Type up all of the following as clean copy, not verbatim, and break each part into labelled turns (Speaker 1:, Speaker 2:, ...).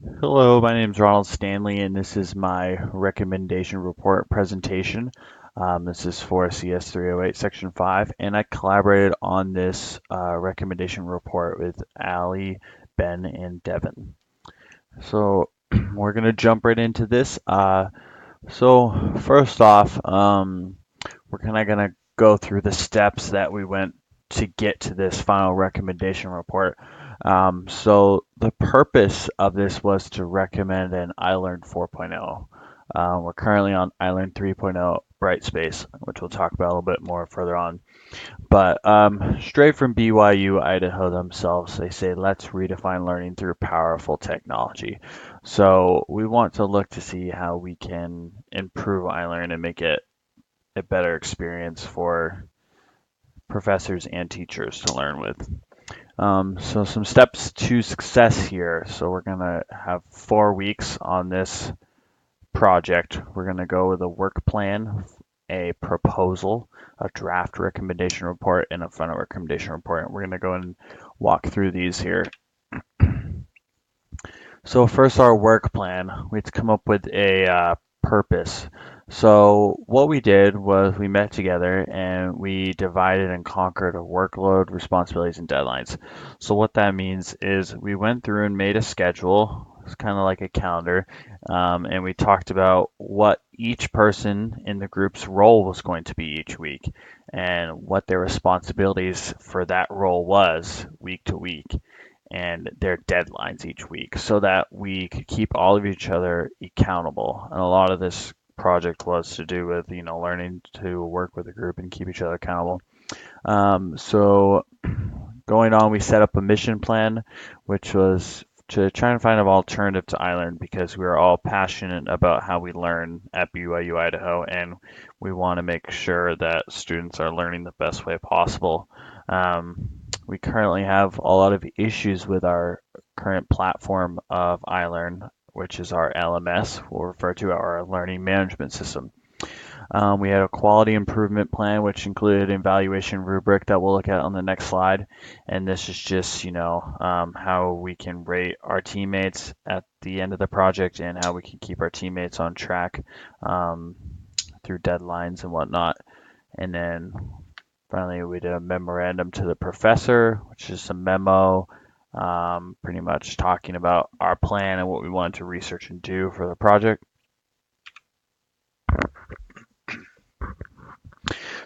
Speaker 1: Hello, my name is Ronald Stanley, and this is my recommendation report presentation. This is for CS308 Section 5, and I collaborated on this recommendation report with Ali, Ben, and Devin. So we're going to jump right into this. So first off, we're kind of going to go through the steps that we went to get to this final recommendation report. So the purpose of this was to recommend an iLearn 4.0. We're currently on iLearn 3.0 Brightspace, which we'll talk about a little bit more further on. But straight from BYU Idaho themselves, they say, let's redefine learning through powerful technology. So we want to look to see how we can improve iLearn and make it a better experience for professors and teachers to learn with. So some steps to success here. So we're going to have 4 weeks on this project. We're going to go with a work plan, a proposal, a draft recommendation report, and a final recommendation report. We're going to go and walk through these here. So first, our work plan. We had to come up with a purpose. So what we did was we met together and we divided and conquered a workload, responsibilities, and deadlines. So what that means is we went through and made a schedule. It's kind of like a calendar, and we talked about what each person in the group's role was going to be each week and what their responsibilities for that role was week to week and their deadlines each week so that we could keep all of each other accountable. And a lot of this project was to do with, learning to work with a group and keep each other accountable. So going on, we set up a mission plan, which was to try and find an alternative to iLearn because we are all passionate about how we learn at BYU Idaho, and we want to make sure that students are learning the best way possible. We currently have a lot of issues with our current platform of iLearn, which is our LMS. We'll refer to our learning management system. We had a quality improvement plan, which included an evaluation rubric that we'll look at on the next slide. And this is just, how we can rate our teammates at the end of the project and how we can keep our teammates on track through deadlines and whatnot. And then finally, we did a memorandum to the professor, which is a memo pretty much talking about our plan and what we wanted to research and do for the project.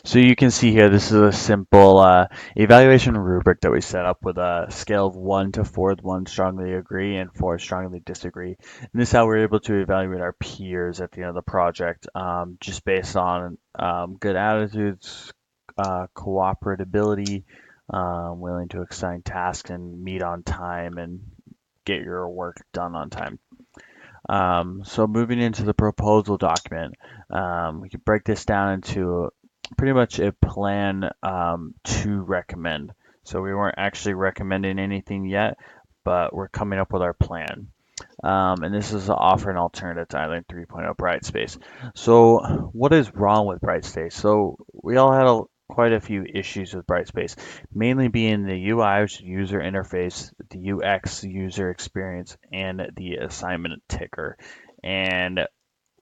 Speaker 1: So you can see here, this is a simple evaluation rubric that we set up with a scale of 1 to 4, with 1 strongly agree and 4 strongly disagree. And this is how we're able to evaluate our peers at the end of the project, just based on good attitudes, cooperability, willing to assign tasks and meet on time and get your work done on time. So moving into the proposal document, we can break this down into pretty much a plan to recommend. So we weren't actually recommending anything yet, but we're coming up with our plan. And this is to offer an alternative to iLearn 3.0 Brightspace. So what is wrong with Brightspace? So we all had quite a few issues with Brightspace, mainly being the UI, which is user interface, the UX, user experience, and the assignment ticker. And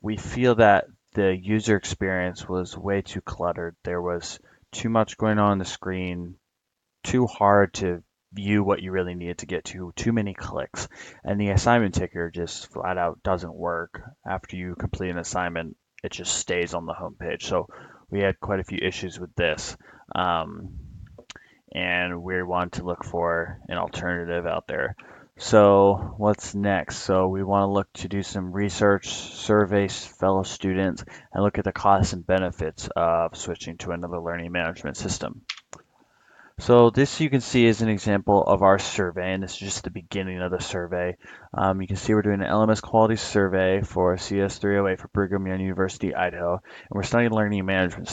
Speaker 1: we feel that the user experience was way too cluttered. There was too much going on the screen, too hard to view what you really needed to get to, too many clicks. And the assignment ticker just flat out doesn't work. After you complete an assignment, it just stays on the home page. So we had quite a few issues with this. Um, and we wanted to look for an alternative out there. So what's next? So we want to look to do some research, survey fellow students, and look at the costs and benefits of switching to another learning management system. So this you can see is an example of our survey, and this is just the beginning of the survey. You can see we're doing an LMS quality survey for CS308 for Brigham Young University, Idaho, and we're studying learning management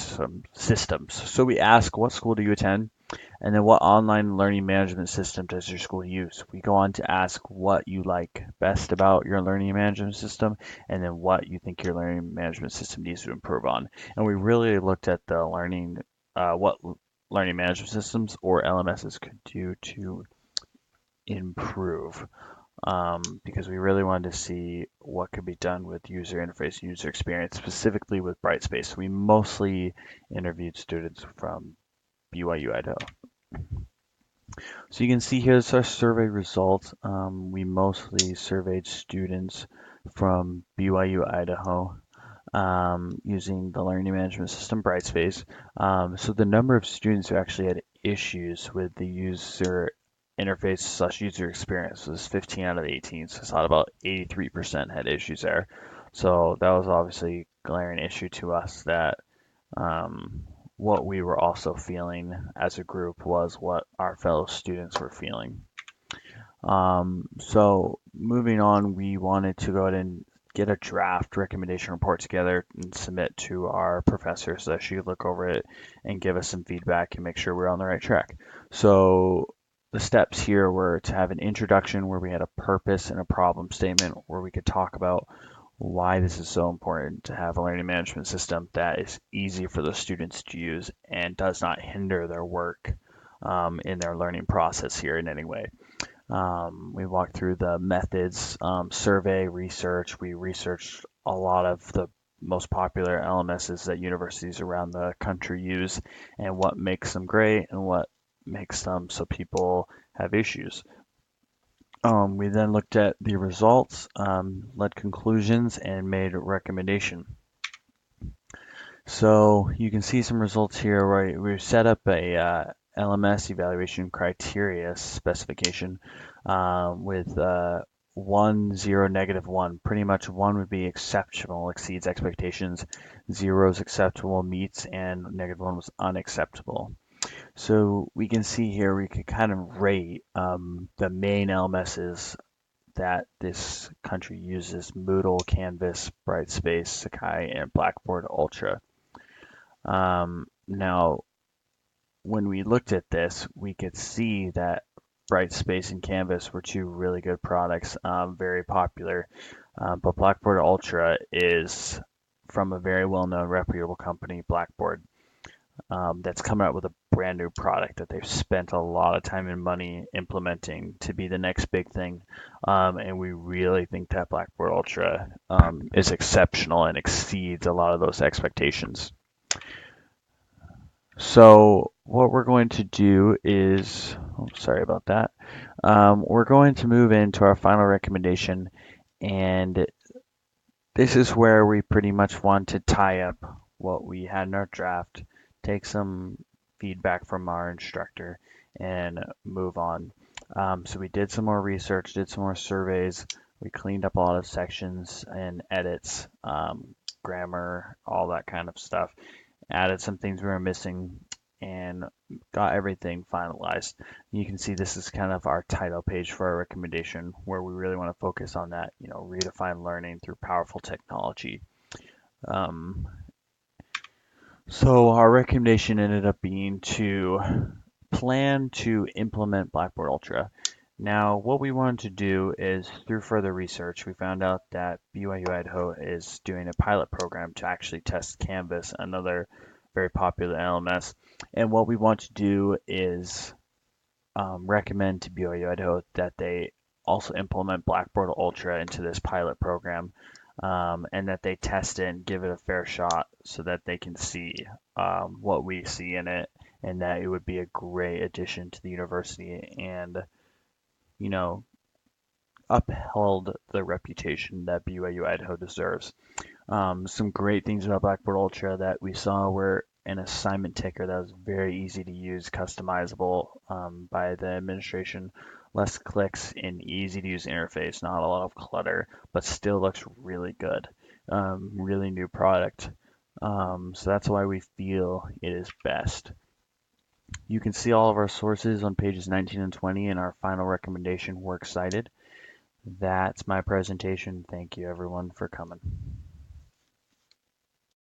Speaker 1: systems. So we ask, what school do you attend? And then what online learning management system does your school use? We go on to ask what you like best about your learning management system, and then what you think your learning management system needs to improve on. And we really looked at the what learning management systems or LMSs could do to improve. because we really wanted to see what could be done with user interface, user experience, specifically with Brightspace. We mostly interviewed students from BYU Idaho. So you can see here's our survey results. We mostly surveyed students from BYU Idaho using the learning management system Brightspace. So the number of students who actually had issues with the user interface slash user experience was 15 out of 18. So it's not about 83% had issues there. So that was obviously a glaring issue to us that um, what we were also feeling as a group was what our fellow students were feeling. So moving on, we wanted to go ahead and get a draft recommendation report together and submit to our professor so that she could look over it and give us some feedback and make sure we're on the right track. So the steps here were to have an introduction where we had a purpose and a problem statement where we could talk about why this is so important to have a learning management system that is easy for the students to use and does not hinder their work in their learning process here in any way. We walked through the methods, survey, research. We researched a lot of the most popular LMSs that universities around the country use and what makes them great and what makes them so people have issues. We then looked at the results, led conclusions, and made a recommendation. So you can see some results here where we set up a LMS evaluation criteria specification with 1, 0, -1. Pretty much 1 would be exceptional, exceeds expectations, 0 is acceptable, meets, and -1 was unacceptable. So we can see here we can kind of rate the main LMSs that this country uses: Moodle, Canvas, Brightspace, Sakai, and Blackboard Ultra. Now, when we looked at this, we could see that Brightspace and Canvas were two really good products, very popular. But Blackboard Ultra is from a very well-known, reputable company, Blackboard, that's coming out with a brand new product that they've spent a lot of time and money implementing to be the next big thing. And we really think that Blackboard Ultra is exceptional and exceeds a lot of those expectations. So what we're going to do is, oh, sorry about that. We're going to move into our final recommendation, and this is where we pretty much want to tie up what we had in our draft, take some feedback from our instructor, and move on. So we did some more research, did some more surveys. We cleaned up a lot of sections and edits, grammar, all that kind of stuff. Added some things we were missing and got everything finalized. You can see this is kind of our title page for our recommendation where we really want to focus on that, redefine learning through powerful technology. Um, so our recommendation ended up being to plan to implement Blackboard Ultra. Now, what we wanted to do is, through further research, we found out that BYU Idaho is doing a pilot program to actually test Canvas, another very popular LMS. And what we want to do is recommend to BYU Idaho that they also implement Blackboard Ultra into this pilot program, and that they test it and give it a fair shot so that they can see what we see in it, and that it would be a great addition to the university and, you know, upheld the reputation that BYU Idaho deserves. Some great things about Blackboard Ultra that we saw were an assignment ticker that was very easy to use, customizable by the administration, less clicks, and easy to use interface, not a lot of clutter, but still looks really good. Really new product. So that's why we feel it is best. You can see all of our sources on pages 19 and 20 in our final recommendation, Works Cited. That's my presentation. Thank you everyone for coming.